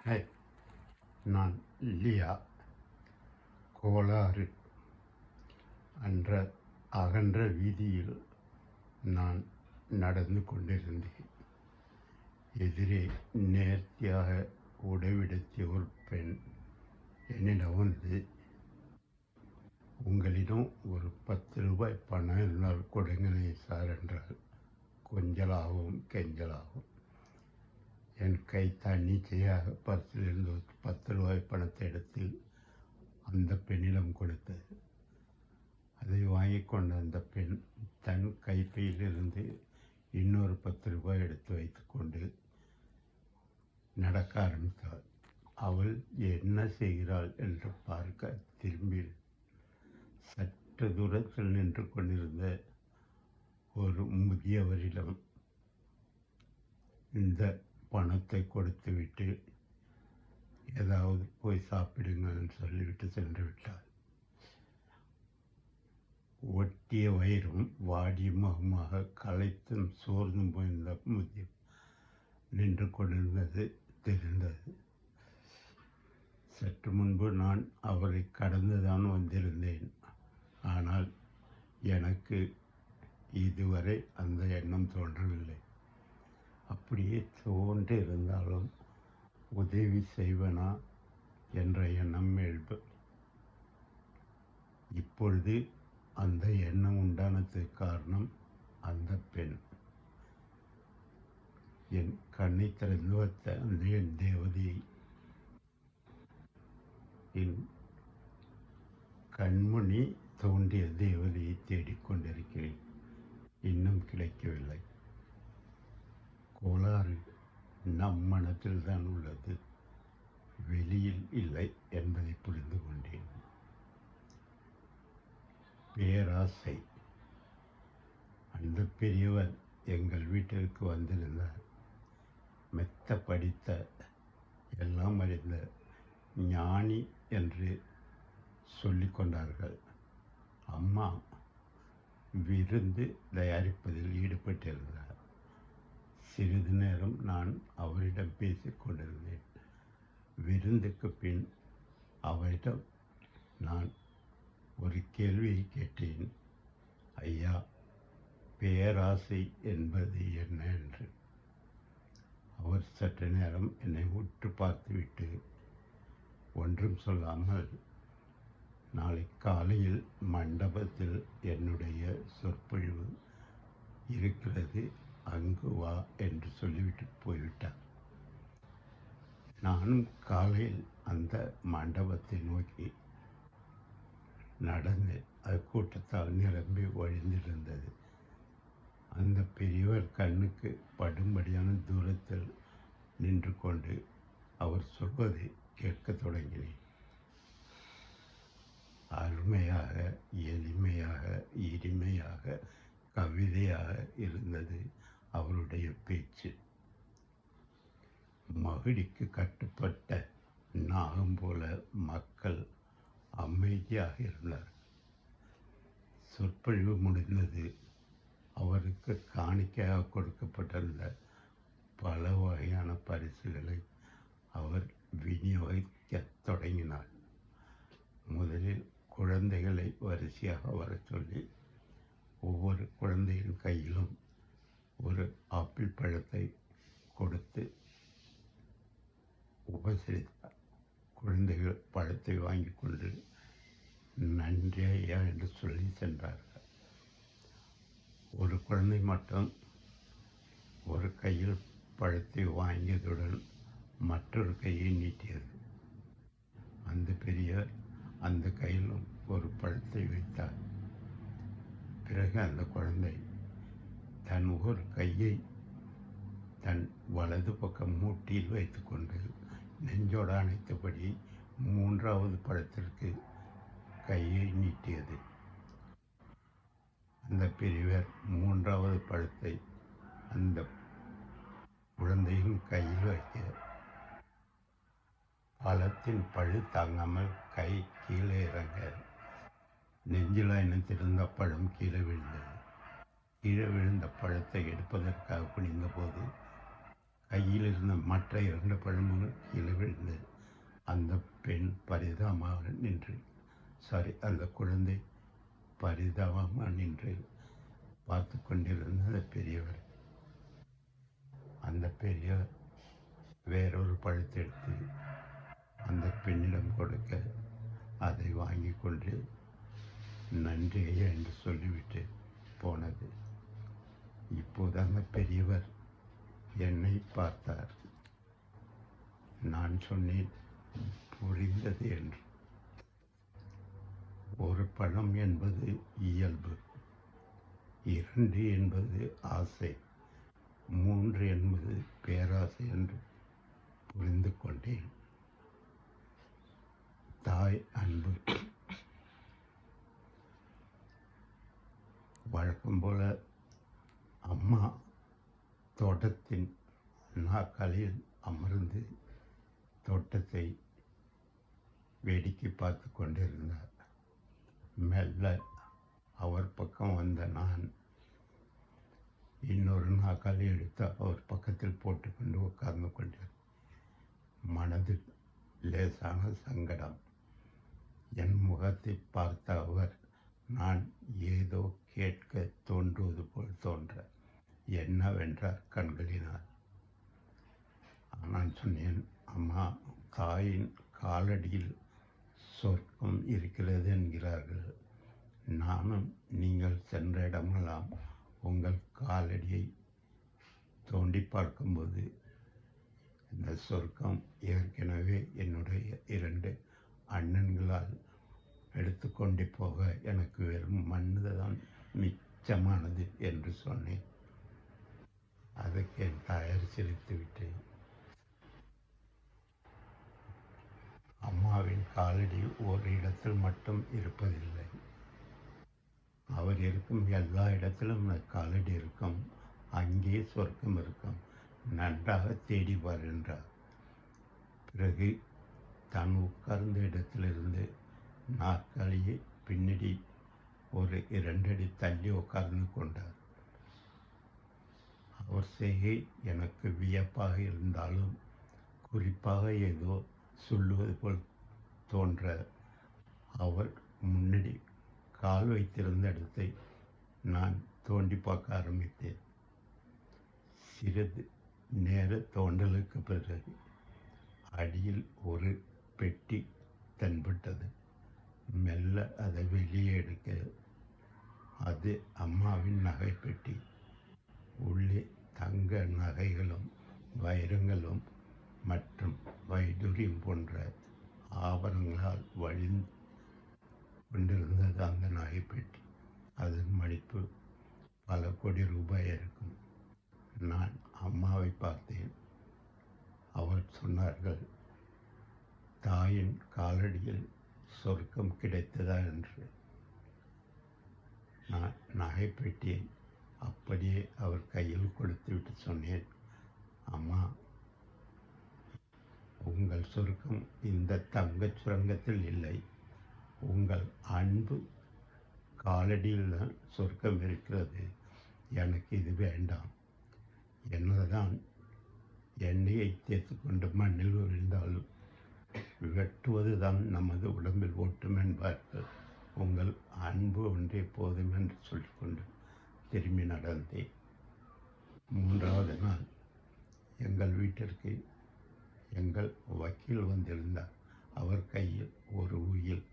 Hi, நான் லியா. கோளாறு என்ற அகன்ற வீதியில் நான் நடந்து கொண்டிருந்தேன். எதிரே நேர்த்தியாக உடைவிடுத்திய ஒரு பெண் என்னிடம் வந்து, உங்களிடம் ஒரு 10 ரூபாய் பணம் இருந்தால் கொடுங்களேன் சார் என்றால். கொஞ்சலாகவும் கெஞ்சலாகவும் என் கை தன்னிச்சையாக பர்சில் இருந்து 10 ரூபாய் பணத்தை எடுத்து அந்த பெண்ணிடம் கொடுத்தது. அதை வாங்கி கொண்ட அந்த பெண் தன் கைப்பையிலிருந்து இன்னொரு 10 ரூபாய் எடுத்து வைத்துக்கொண்டு நடக்க ஆரம்பித்தாள். அவள் என்ன செய்கிறாள் என்று பார்க்க திரும்பி சற்று தூரத்தில் நின்று கொண்டிருந்த ஒரு முதியவரிடம் இந்த பணத்தை கொடுத்துவிட்டு ஏதாவது போய் சாப்பிடுங்கள் சொல்லிவிட்டு சென்று விட்டாள். ஒட்டிய வயிறும் வாடிய முகமாக களைத்தும் சோர்ந்தும் போயிருந்த முதியம் நின்று கொண்டிருந்தது தெரிந்தது. சற்று முன்பு நான் அவரை கடந்துதான் வந்திருந்தேன். ஆனால் எனக்கு இதுவரை அந்த எண்ணம் தோன்றவில்லை. அப்படியே தோன்றி இருந்தாலும் உதவி செய்வனா என்ற எண்ணம் எழுப்பும். இப்பொழுது அந்த எண்ணம் உண்டானதுக்கு காரணம் அந்த பெண். என் கண்ணை திறந்து வைத்த அந்த என் தேவதையை என் கண்மணி தோன்றிய தேவதையை தேடிக்கொண்டிருக்கிறேன். இன்னும் கிடைக்கவில்லை. கோளாறு நம் மனத்தில் தான் உள்ளது, வெளியில் இல்லை என்பதை புரிந்து கொண்டேன். பேராசை. அந்த பெரியவர் எங்கள் வீட்டிற்கு வந்திருந்தார். மெத்த படித்த, எல்லாம் அறிந்த ஞானி என்று சொல்லிக் கொண்டார்கள். அம்மா விருந்து தயாரிப்பதில் ஈடுபட்டிருந்தார். சிறிது நேரம் நான் அவரிடம் பேசிக் கொண்டிருந்தேன். விருந்துக்கு பின் அவரிடம் நான் ஒரு கேள்வியை கேட்டேன். ஐயா, பேராசை என்பது என்ன என்று. அவர் சற்று நேரம் என்னை உற்று பார்த்துவிட்டு ஒன்றும் சொல்லாமல், நாளை காலையில் மண்டபத்தில் என்னுடைய சொற்பொழிவு இருக்கிறது, அங்கு வா என்று சொல்லிவிட்டு போய்விட்டார். நானும் காலையில் அந்த மண்டபத்தை நோக்கி நடந்து, அது கூட்டத்தால் நிரம்பி வழிந்திருந்தது. அந்த பெரியவர் கண்ணுக்கு படும்படியான தூரத்தில் நின்று கொண்டு அவர் சொல்வதை கேட்க தொடங்கினேன். அருமையாக, எளிமையாக, இனிமையாக, கவிதையாக இருந்தது அவருடைய பேச்சு. மகிழிக்கு கட்டுப்பட்ட நாகம் போல மக்கள் அமைதியாக இருந்தார். சொற்பொழிவு முடிந்தது. அவருக்கு காணிக்கையாக கொடுக்கப்பட்டிருந்த பல வகையான பரிசுகளை அவர் விநியோகிக்க தொடங்கினார். முதலில் குழந்தைகளை வரிசையாக வர சொல்லி ஒவ்வொரு குழந்தையின் கையிலும் ஒரு ஆப்பிள் பழத்தை கொடுத்து உபசரித்தார். குழந்தைகள் பழத்தை வாங்கி கொண்டு நன்றி ஐயா என்று சொல்லி சென்றார்கள். ஒரு குழந்தை மட்டும் ஒரு கையில் பழத்தை வாங்கியதுடன் மற்றொரு கையை நீட்டியது. அந்த பெரியவர் அந்த கையிலும் ஒரு பழத்தை வைத்தார். பிறகு அந்த குழந்தை தன் ஒரு கையை தன் வலது பக்கம் மூட்டியில் வைத்துக்கொண்டு நெஞ்சோடு அணைத்தபடி 3வது பழத்திற்கு கையை நீட்டியது. அந்த பெரியவர் 3வது பழத்தை அந்த குழந்தையின் கையில் வைக்க பழத்தின் பழு தாங்காமல் கை கீழே இறங்க நெஞ்சில் இணைத்திருந்த பழம் கீழே விழுந்தது. கீழே விழுந்த பழத்தை எடுப்பதற்காக குனிந்த போது கையில் இருந்த மற்ற 2 பழமும் கீழே விழுந்தன. அந்த குழந்தை பரிதாபமாக நின்று பார்த்து கொண்டிருந்த அந்த பெரியவர், அந்த பெரியவர் வேறொரு பழத்தை எடுத்து அந்த பெண்ணிடம் கொடுக்க, அதை வாங்கி கொண்டு நன்றி ஐயா என்று சொல்லிவிட்டு போனது. இப்போது அந்த பெரியவர் என்னை பார்த்தார். நான் சொன்னேன், புரிந்தது என்று. ஒரு பழம் என்பது இயல்பு, 2 என்பது ஆசை, 3 என்பது பேராசை என்று புரிந்து கொண்டேன். தாய் அன்பு. வழக்கம் போல அம்மா தோட்டத்தின் நாற்காலியில் அமர்ந்து தோட்டத்தை வேடிக்கை பார்த்து கொண்டிருந்தார். மெல்ல அவர் பக்கம் வந்த நான் இன்னொரு நாற்காலி எடுத்து அவர் பக்கத்தில் போட்டுக்கொண்டு உட்கார்ந்து கொண்டேன். மனதில் லேசான சங்கடம். என் முகத்தை பார்த்த அவர், நான் ஏதோ கேட்க தோன்றுவது போல் தோன்ற, என்னவென்றார் கண்களினார். நான் சொன்னேன், அம்மா, தாயின் காலடியில் சொர்க்கம் இருக்கிறது என்கிறார்கள். நானும் நீங்கள் சென்ற இடமெல்லாம் உங்கள் காலடியை தோண்டி பார்க்கும்போது இந்த சொர்க்கம் ஏற்கனவே என்னுடைய 2 அண்ணன்களால் எடுத்துக்கொண்டு போக எனக்கு வெறும் மண்ணு தான் மிச்சமானது என்று சொன்னேன். அதுக்கு என் தாயார் சிரித்துவிட்டு, அம்மாவின் காலடி ஒரு இடத்தில் மட்டும் இருப்பதில்லை, அவர் இருக்கும் எல்லா இடத்திலும் காலடி இருக்கும், அங்கே சொர்க்கம் இருக்கும், நன்றாக தேடி பார் என்றார். பிறகு தான் உட்கார்ந்த இடத்திலிருந்து நாற்காலியை பின்னாடி ஒரு 2 அடி தள்ளி உட்கார்ந்து கொண்டார். அவர் செய்கை எனக்கு வியப்பாக இருந்தாலும் குறிப்பாக ஏதோ சொல்லுவது போல் தோன்ற, அவர் முன்னாடி கால் வைத்திருந்த இடத்தை நான் தோண்டி பார்க்க ஆரம்பித்தேன். சிறிது நேர தோண்டலுக்கு பிறகு அடியில் ஒரு பெட்டி தென்பட்டது. மெல்ல அதை வெளியே எடுக்க, அது அம்மாவின் நகை பெட்டி. உள்ளே தங்க நகைகளும் வைரங்களும் மற்றும் வைடூரியம் போன்ற ஆபரணங்களால் வழிந்து கொண்டிருந்தது அந்த நகைப்பெட்டி. அதன் மதிப்பு பல கோடி ரூபாய் இருக்கும். நான் அம்மாவை பார்த்தேன். அவர் சொன்னார்கள், தாயின் காலடியில் சொர்க்கம் கிடைத்ததா என்று. நான் நகைப்பெட்டியை அப்படியே அவர் கையில் கொடுத்துவிட்டு சொன்னேன், அம்மா, உங்கள் சொர்க்கம் இந்த தங்கச் சுரங்கத்தில் இல்லை, உங்கள் அன்பு காலடியில் தான் சொர்க்கம் இருக்கிறது. எனக்கு இது வேண்டாம். என்னதான் எண்ணெயை தேய்த்து கொண்டு மண்ணில் விழுந்தாலும் வெட்டுவது தான் நமது உடம்பில் ஒட்டும் என்பார்கள். உங்கள் அன்பு ஒன்றே போதும் என்று சொல்லிக்கொண்டு திரும்பி நடந்தேன். 3வது நாள் எங்கள் வீட்டிற்கு எங்கள் வக்கீல் வந்திருந்தார். அவர் கையில் ஒரு உயில்.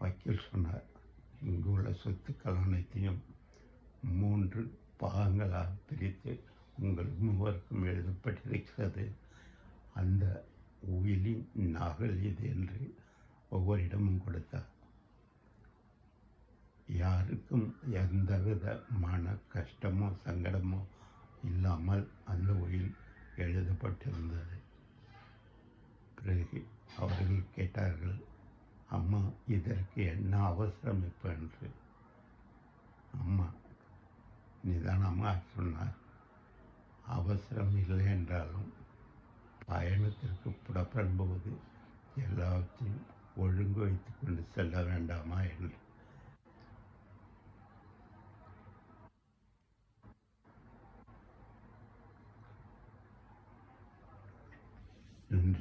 வக்கீல் சொன்னார், இங்குள்ள சொத்துக்கள் அனைத்தையும் 3 பாகங்களாக பிரித்து உங்கள் 3வருக்கும் எழுதப்பட்டிருக்கிறது. அந்த உயிலின் நகல் இது என்று ஒவ்வொருடமும் கொடுத்தார். யாருக்கும் எந்தவித மன கஷ்டமோ சங்கடமோ இல்லாமல் அந்த உயில் எழுதப்பட்டிருந்தது. பிறகு அவர்கள் கேட்டார்கள், அம்மா, இதற்கு என்ன அவசரம் இப்போ என்று. அம்மா நிதானமாக சொன்னார், அவசரம் இல்லை என்றாலும் பயணத்திற்கு புறப்படும்போது எல்லாத்தையும் ஒழுங்கு வைத்து கொண்டு செல்ல வேண்டாமா என்று.